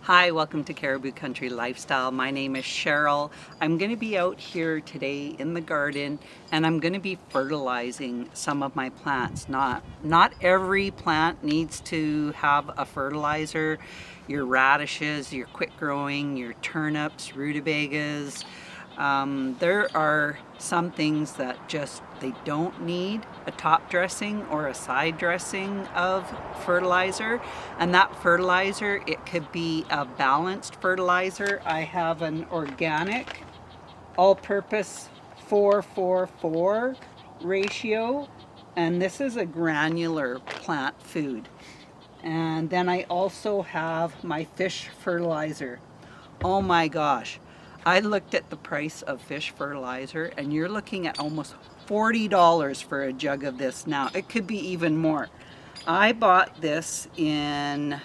Hi, welcome to Caribou Country Lifestyle. My name is Cheryl. I'm going to be out here today in the garden and I'm going to be fertilizing some of my plants. Not every plant needs to have a fertilizer. Your radishes, your quick growing, your turnips, rutabagas. There are some things that just they don't need a top dressing or a side dressing of fertilizer, and that fertilizer, it could be a balanced fertilizer. I have an organic all-purpose 4-4-4 ratio, and this is a granular plant food. And then I also have my fish fertilizer. Oh my gosh, I looked at the price of fish fertilizer and you're looking at almost $40 for a jug of this now. It could be even more. I bought this in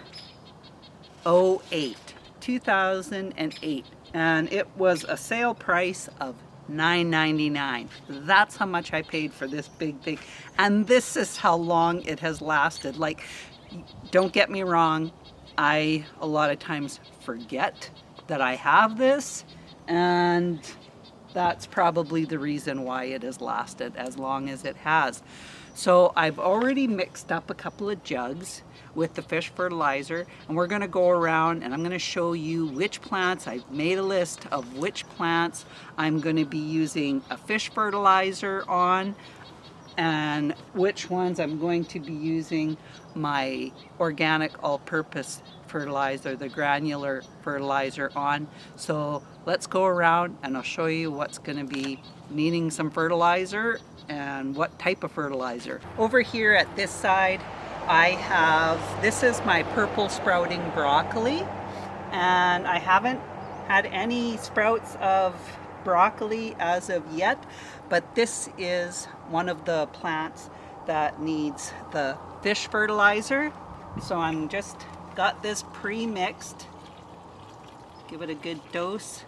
2008, and it was a sale price of $9.99. That's how much I paid for this big thing. And this is how long it has lasted. Like, don't get me wrong, I a lot of times forget that I have this, and that's probably the reason why it has lasted as long as it has. So I've already mixed up a couple of jugs with the fish fertilizer, and we're going to go around and I'm going to show you which plants. I've made a list of which plants I'm going to be using a fish fertilizer on, and which ones I'm going to be using my organic all-purpose fertilizer, the granular fertilizer on. So let's go around and I'll show you what's going to be needing some fertilizer and what type of fertilizer. Over here at this side, this is my purple sprouting broccoli, and I haven't had any sprouts of broccoli as of yet, but this is one of the plants that needs the fish fertilizer. So I'm just got this pre-mixed. Give it a good dose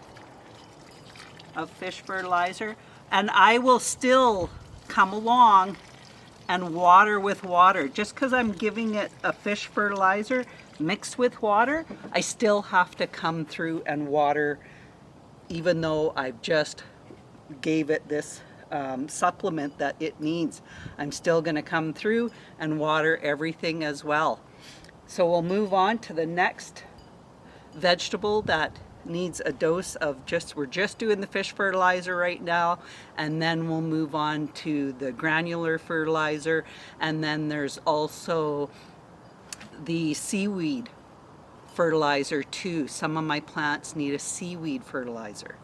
of fish fertilizer, and I will still come along and water with water. Just because I'm giving it a fish fertilizer mixed with water, I still have to come through and water, even though I've just gave it this supplement that it needs. I'm still going to come through and water everything as well. So we'll move on to the next vegetable that needs a dose of we're just doing the fish fertilizer right now, and then we'll move on to the granular fertilizer, and then there's also the seaweed fertilizer too. Some of my plants need a seaweed fertilizer.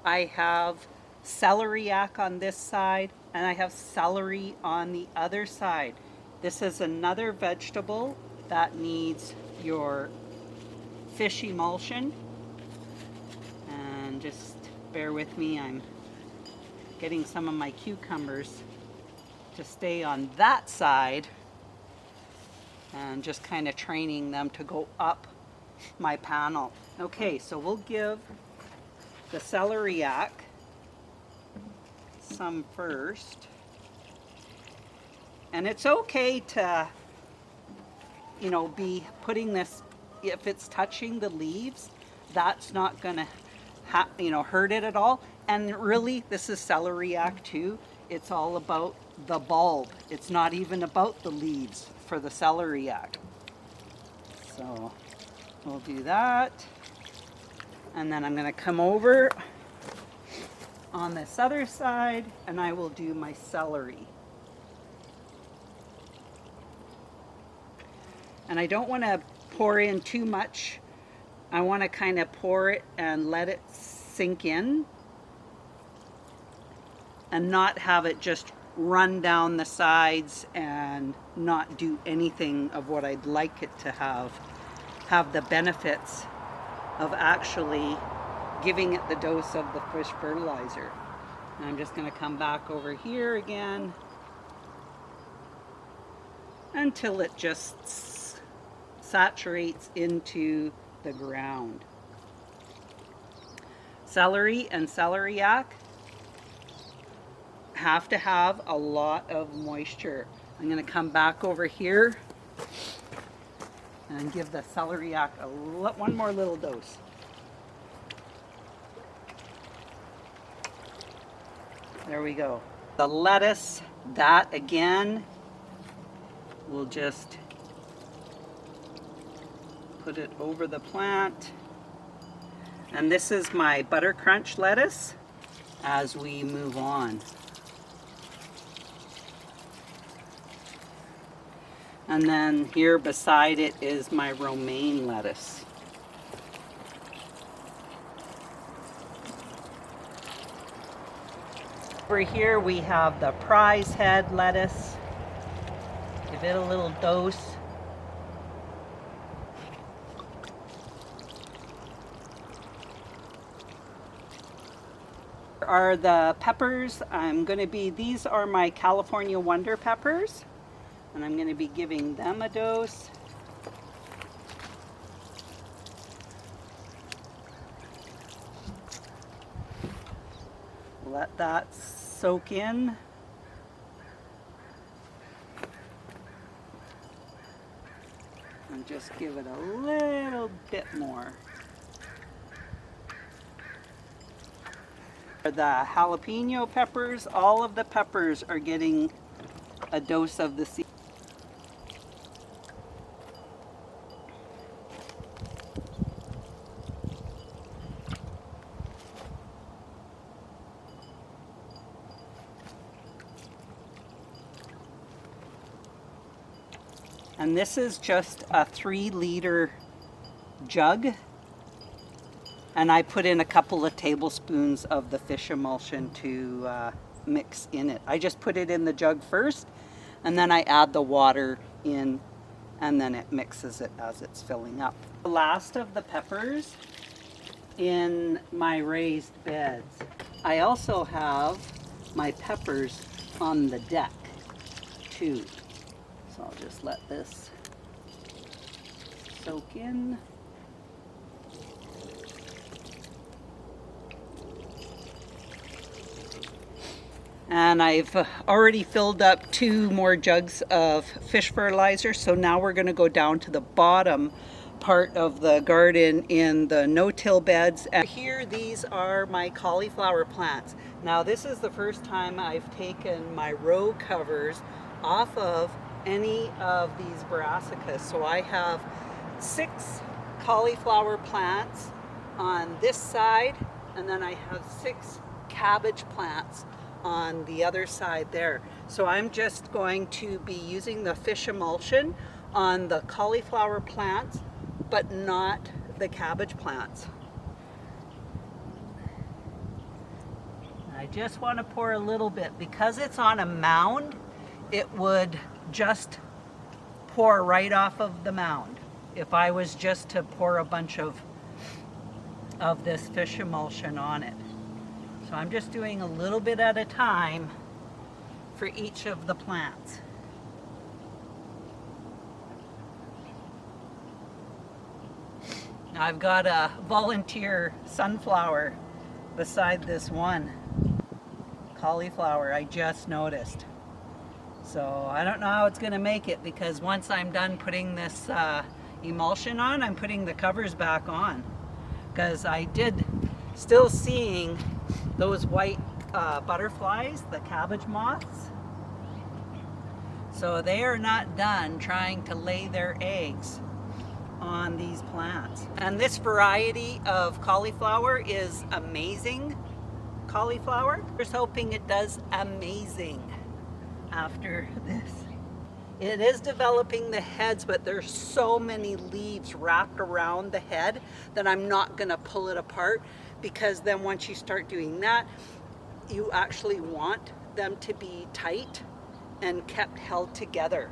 I have celeriac on this side and I have celery on the other side. This is another vegetable that needs your fish emulsion. And just bear with me, I'm getting some of my cucumbers to stay on that side and just kind of training them to go up my panel. Okay, so we'll give the celeriac some first. And it's okay to, be putting this, if it's touching the leaves, that's not gonna hurt it at all. And really, this is celeriac too. It's all about the bulb. It's not even about the leaves for the celeriac. So we'll do that. And then I'm going to come over on this other side and I will do my celery. And I don't want to pour in too much. I want to kind of pour it and let it sink in and not have it just run down the sides and not do anything of what I'd like it to have the benefits of actually giving it the dose of the fish fertilizer. And I'm just going to come back over here again until it just saturates into the ground. Celery and celeriac have to have a lot of moisture. I'm going to come back over here and give the celeriac one more little dose. There we go. The lettuce, that again, we'll just put it over the plant. And this is my butter crunch lettuce as we move on. And then here beside it is my romaine lettuce. Over here we have the prize head lettuce. Give it a little dose. Here are the peppers. These are my California Wonder peppers, and I'm going to be giving them a dose. Let that soak in. And just give it a little bit more. For the jalapeno peppers, all of the peppers are getting a dose of the seaweed. And this is just a 3-liter jug. And I put in a couple of tablespoons of the fish emulsion to mix in it. I just put it in the jug first, and then I add the water in, and then it mixes it as it's filling up. The last of the peppers in my raised beds. I also have my peppers on the deck too. So I'll just let this soak in. And I've already filled up 2 more jugs of fish fertilizer. So now we're going to go down to the bottom part of the garden in the no-till beds. And here, these are my cauliflower plants. Now this is the first time I've taken my row covers off of any of these brassicas. So I have 6 cauliflower plants on this side, and then I have 6 cabbage plants on the other side there. So I'm just going to be using the fish emulsion on the cauliflower plants, but not the cabbage plants. I just want to pour a little bit. Because it's on a mound, it would just pour right off of the mound if I was just to pour a bunch of this fish emulsion on it. So I'm just doing a little bit at a time for each of the plants. Now I've got a volunteer sunflower beside this one cauliflower I just noticed. So I don't know how it's going to make it, because once I'm done putting this emulsion on, I'm putting the covers back on, because I did still seeing those white butterflies, the cabbage moths. So they are not done trying to lay their eggs on these plants. And this variety of cauliflower is amazing cauliflower. Just hoping it does amazing after this. It is developing the heads, but there's so many leaves wrapped around the head that I'm not going to pull it apart, because then once you start doing that, you actually want them to be tight and kept held together.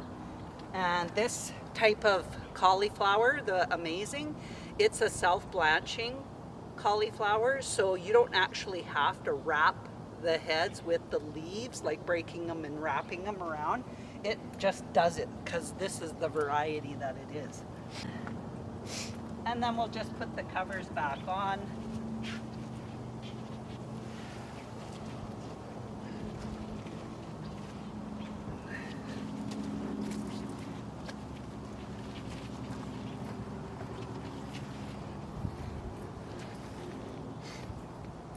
And this type of cauliflower, the amazing, it's a self-blanching cauliflower, so you don't actually have to wrap the heads with the leaves, like breaking them and wrapping them around. It just does it, because this is the variety that it is. And then we'll just put the covers back on.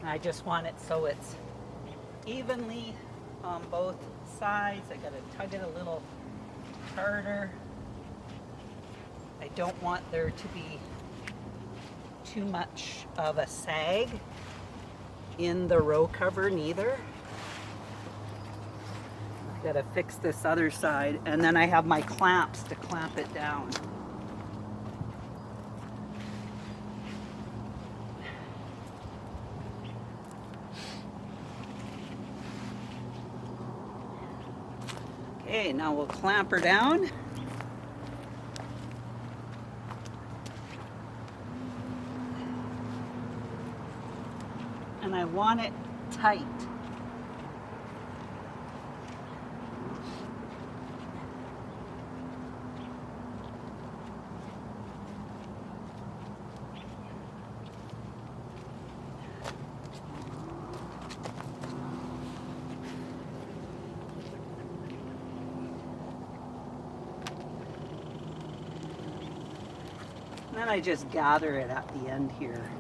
I just want it so it's evenly on both sides. I gotta tug it a little harder. I don't want there to be too much of a sag in the row cover neither. I gotta fix this other side, and then I have my clamps to clamp it down. Okay, now we'll clamp her down. And I want it tight. And then I just gather it at the end here.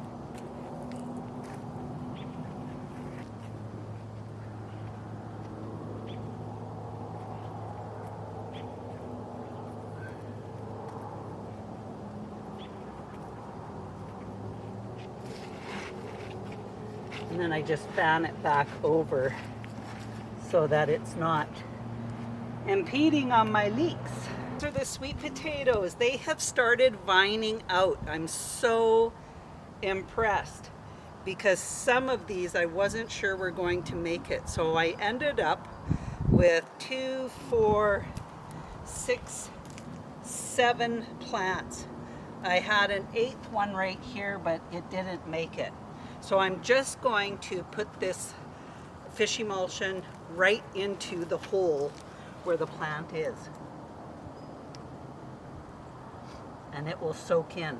And then I just fan it back over so that it's not impeding on my leeks. These are the sweet potatoes. They have started vining out. I'm so impressed because some of these I wasn't sure were going to make it. So I ended up with 2, 4, 6, 7 plants. I had an 8th one right here, but it didn't make it. So I'm just going to put this fish emulsion right into the hole where the plant is. And it will soak in.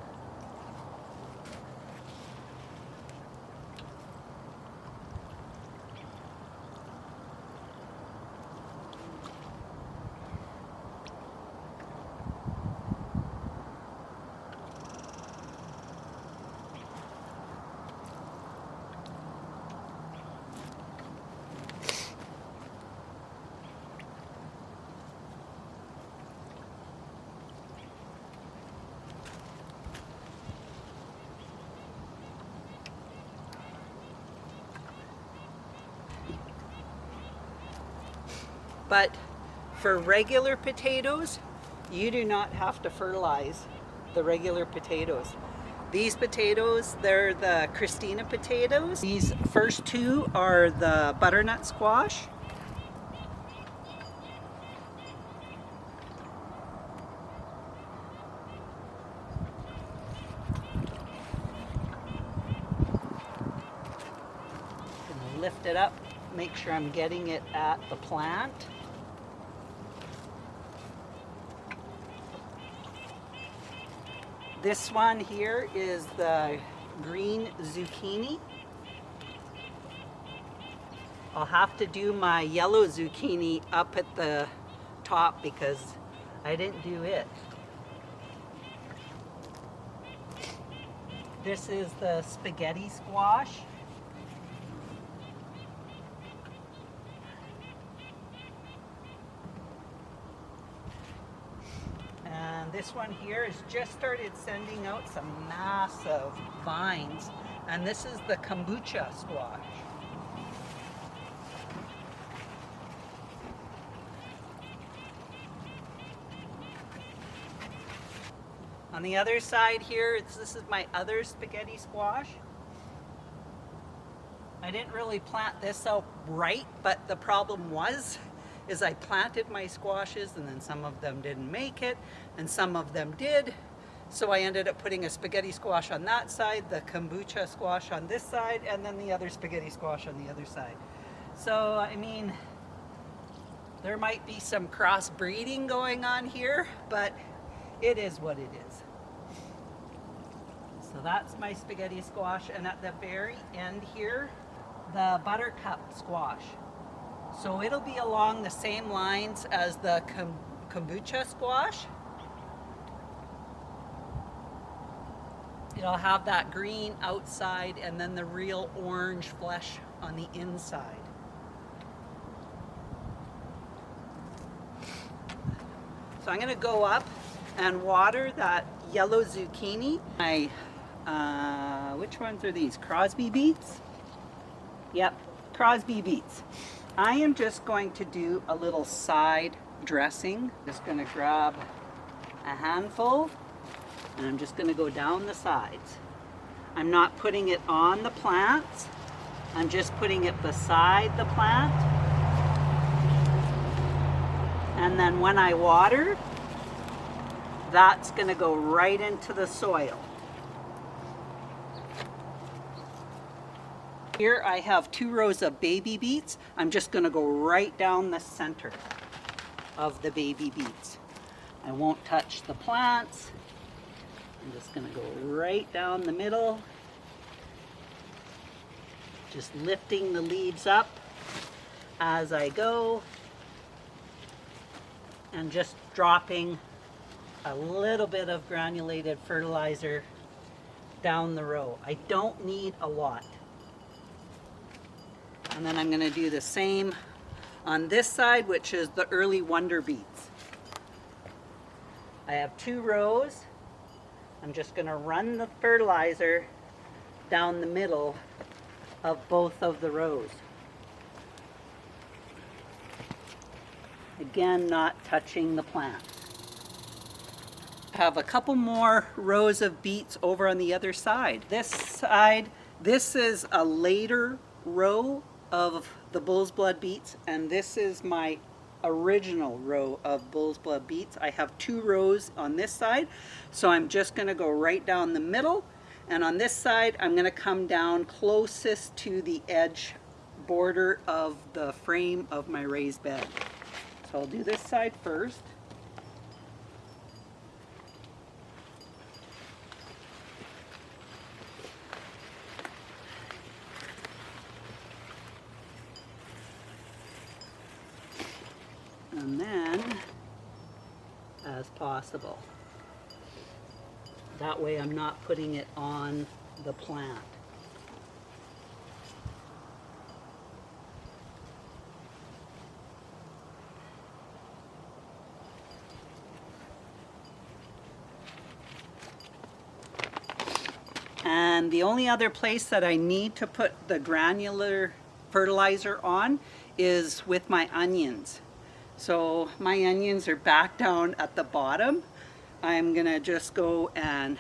But for regular potatoes, you do not have to fertilize the regular potatoes. These potatoes, they're the Christina potatoes. These first two are the butternut squash. Gonna lift it up, make sure I'm getting it at the plant. This one here is the green zucchini. I'll have to do my yellow zucchini up at the top because I didn't do it. This is the spaghetti squash. And this one here has just started sending out some massive vines. And this is the kombucha squash. On the other side here, this is my other spaghetti squash. I didn't really plant this out right, but the problem is I planted my squashes and then some of them didn't make it and some of them did. So I ended up putting a spaghetti squash on that side, the kombucha squash on this side, and then the other spaghetti squash on the other side. So, I mean, there might be some crossbreeding going on here, but it is what it is. So that's my spaghetti squash, and at the very end here, the buttercup squash. So it'll be along the same lines as the kombucha squash. It'll have that green outside and then the real orange flesh on the inside. So I'm gonna go up and water that yellow zucchini. Which ones are these? Crosby beets? Yep, Crosby beets. I am just going to do a little side dressing. Just gonna grab a handful and I'm just gonna go down the sides. I'm not putting it on the plants. I'm just putting it beside the plant. And then when I water, that's gonna go right into the soil. Here I have 2 rows of baby beets. I'm just gonna go right down the center of the baby beets. I won't touch the plants. I'm just gonna go right down the middle. Just lifting the leaves up as I go. And just dropping a little bit of granulated fertilizer down the row. I don't need a lot. And then I'm going to do the same on this side, which is the early wonder beets. I have 2 rows. I'm just going to run the fertilizer down the middle of both of the rows. Again, not touching the plant. I have a couple more rows of beets over on the other side. This is a later row of the bull's blood beets, and this is my original row of bull's blood beets. I have 2 rows on this side, so I'm just going to go right down the middle, and on this side I'm going to come down closest to the edge border of the frame of my raised bed. So I'll do this side first. And then, as possible. That way I'm not putting it on the plant. And the only other place that I need to put the granular fertilizer on is with my onions. So my onions are back down at the bottom. I'm gonna just go and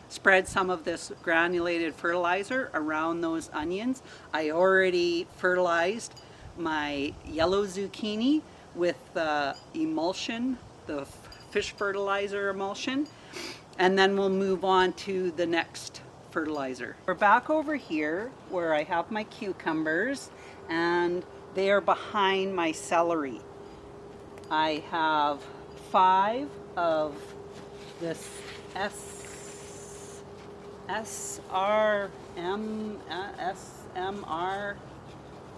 spread some of this granulated fertilizer around those onions. I already fertilized my yellow zucchini with the emulsion, the fish fertilizer emulsion, and then we'll move on to the next fertilizer. We're back over here where I have my cucumbers and they are behind my celery. I have 5 of this SMR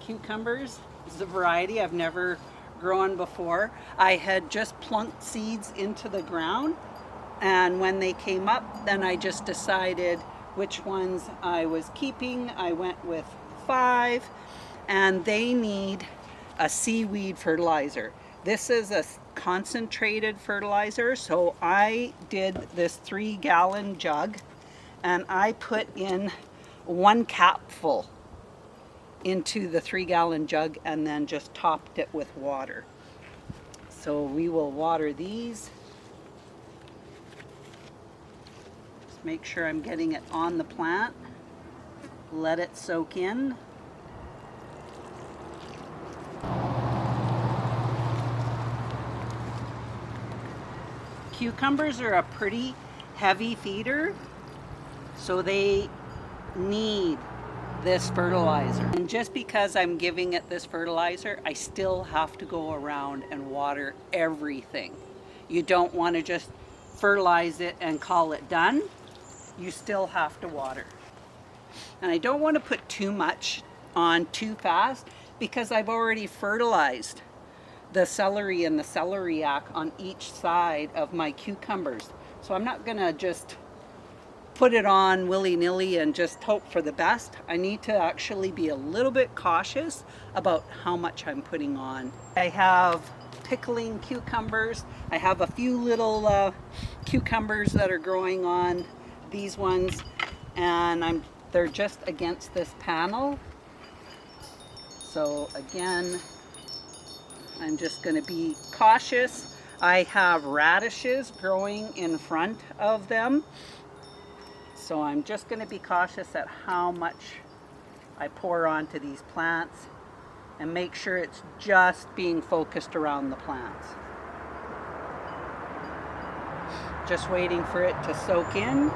cucumbers. This is a variety I've never grown before. I had just plunked seeds into the ground, and when they came up, then I just decided which ones I was keeping. I went with 5, and they need a seaweed fertilizer. This is a concentrated fertilizer, so I did this 3-gallon jug and I put in 1 capful into the 3-gallon jug and then just topped it with water. So we will water these. Just make sure I'm getting it on the plant. Let it soak in. Cucumbers are a pretty heavy feeder, so they need this fertilizer. And just because I'm giving it this fertilizer, I still have to go around and water everything. You don't want to just fertilize it and call it done. You still have to water. And I don't want to put too much on too fast because I've already fertilized the celery and the celeriac on each side of my cucumbers. So I'm not gonna just put it on willy-nilly and just hope for the best. I need to actually be a little bit cautious about how much I'm putting on. I have pickling cucumbers. I have a few little cucumbers that are growing on these ones, and they're just against this panel. So again, I'm just going to be cautious. I have radishes growing in front of them, so I'm just going to be cautious at how much I pour onto these plants and make sure it's just being focused around the plants. Just waiting for it to soak in.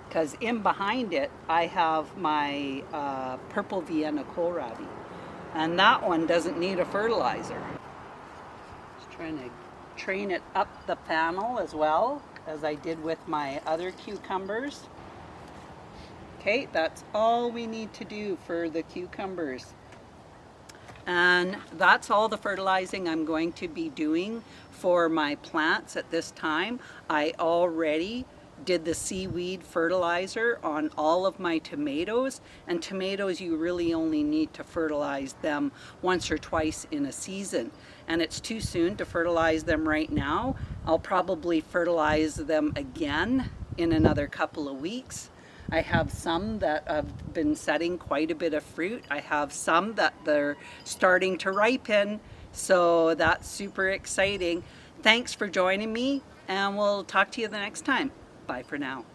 Because in behind it, I have my purple Vienna kohlrabi. And that one doesn't need a fertilizer. Just trying to train it up the panel as well as I did with my other cucumbers. Okay, that's all we need to do for the cucumbers. And that's all the fertilizing I'm going to be doing for my plants at this time. I already did the seaweed fertilizer on all of my tomatoes, and tomatoes you really only need to fertilize them once or twice in a season, and it's too soon to fertilize them right now. I'll probably fertilize them again in another couple of weeks. I have some that have been setting quite a bit of fruit. I have some that they're starting to ripen, so that's super exciting. Thanks for joining me, and we'll talk to you the next time. Bye for now.